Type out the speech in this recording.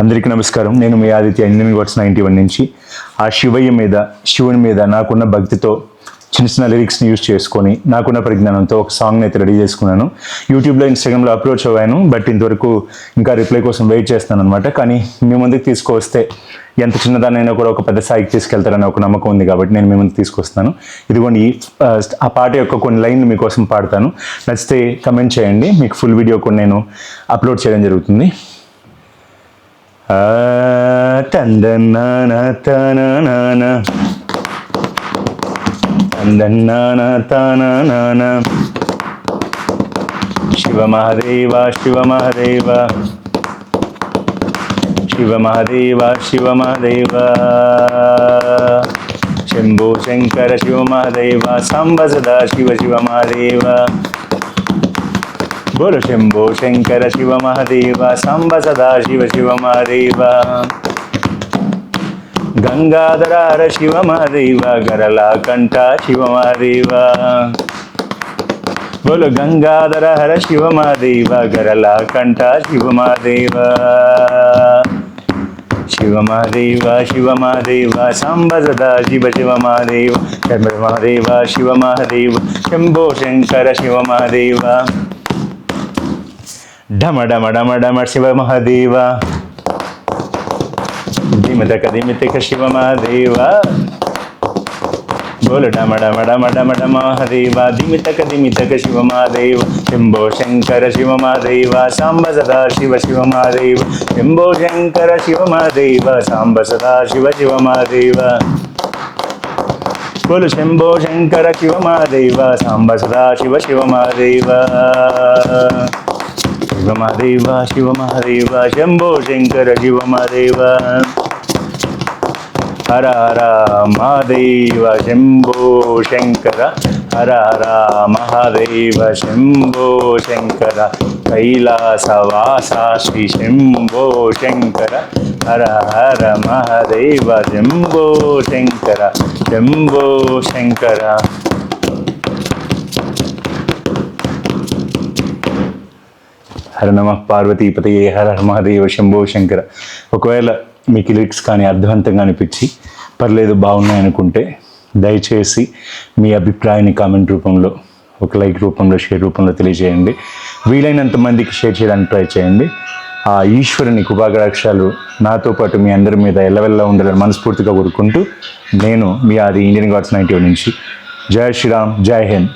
అందరికీ నమస్కారం. నేను మీ ఆదిత్య, ఇండియన్ గాడ్స్ 91 నుంచి. ఆ శివుని మీద నాకున్న భక్తితో చిన్న చిన్న లిరిక్స్ని యూజ్ చేసుకొని నాకున్న పరిజ్ఞానంతో ఒక సాంగ్ని అయితే రెడీ చేసుకున్నాను. యూట్యూబ్లో, ఇన్స్టాగ్రామ్లో అప్లోడ్ అయ్యాను. బట్ ఇంతవరకు ఇంకా రిప్లై కోసం వెయిట్ చేస్తాను అనమాట. కానీ మీ ముందుకు తీసుకొస్తే ఎంత చిన్నదానైనా కూడా ఒక పెద్ద స్థాయికి తీసుకెళ్తారని ఒక నమ్మకం ఉంది కాబట్టి నేను మీ ముందుకు తీసుకొస్తాను. ఇదిగోండి, ఆ పాట యొక్క కొన్ని లైన్లు మీకోసం పాడతాను. నచ్చితే కమెంట్ చేయండి. మీకు ఫుల్ వీడియో కూడా నేను అప్లోడ్ చేయడం జరుగుతుంది. తందన్నానా తానానా తందన్నానా తానానా శివ మహాదేవ శివ మహాదేవ శివ మహాదేవ శివ మహాదేవ శంభో శంకర శివ మహాదేవ సాంబ సదా శివ శివ మహాదేవ बोलो शंभो शंकर शिव महादेव सांब सदा शिव शिव महादेव गंगाधर शिव महादेव गरला कंठा शिव महादेव बोलो गंगाधर हर शिव महादेव गरला कंठा शिव महादेव शिव महादेव शिव महादेव सांब सदा शिव शिव महादेव शंभो महादेव शिव महादेव शंभो शंकर शिव महादेव ढम डम डम डम शिव महादेव दिमितक शिव महादेव बोल डम डम डम डम डम महादेव दिमितक शिव महादेव शंभो शंकर शिव महादेव सांब सदा शिव शिव महादेव शंभो शंकर शिव महादेव सांब सदा शिव शिव महादेव बोल शंभो शंकर शिव महादेव सांब सदा शिव शिव महादेव शिव महादेव शिव महादेव शंभो शंकर शिव महादेव हर हर महादेव शंभो शंकर हर हर महादेव शंभो शंकर कैलासवासा श्री शंभो शंकर हर हर महादेव शंभो शंकर शंभो शंकर హర నమ పార్వతీపతయే హర హర మహాదేవ శంభో శంకర. ఒకవేళ మీకు లిరిక్స్ కానీ అర్థవంతంగా అనిపించి పర్లేదు బాగున్నాయనుకుంటే దయచేసి మీ అభిప్రాయాన్ని కామెంట్ రూపంలో, ఒక లైక్ రూపంలో, షేర్ రూపంలో తెలియజేయండి. వీలైనంత మందికి షేర్ చేయడానికి ట్రై చేయండి. ఆ ఈశ్వరుని కృపాకటాక్షాలు నాతో పాటు మీ అందరి మీద ఎల్లవెల్లా ఉండాలని మనస్ఫూర్తిగా కోరుకుంటూ నేను మీ ఆది ఇండియన్ గాడ్స్ 91 నుంచి. జై శ్రీరామ్, జై హింద్.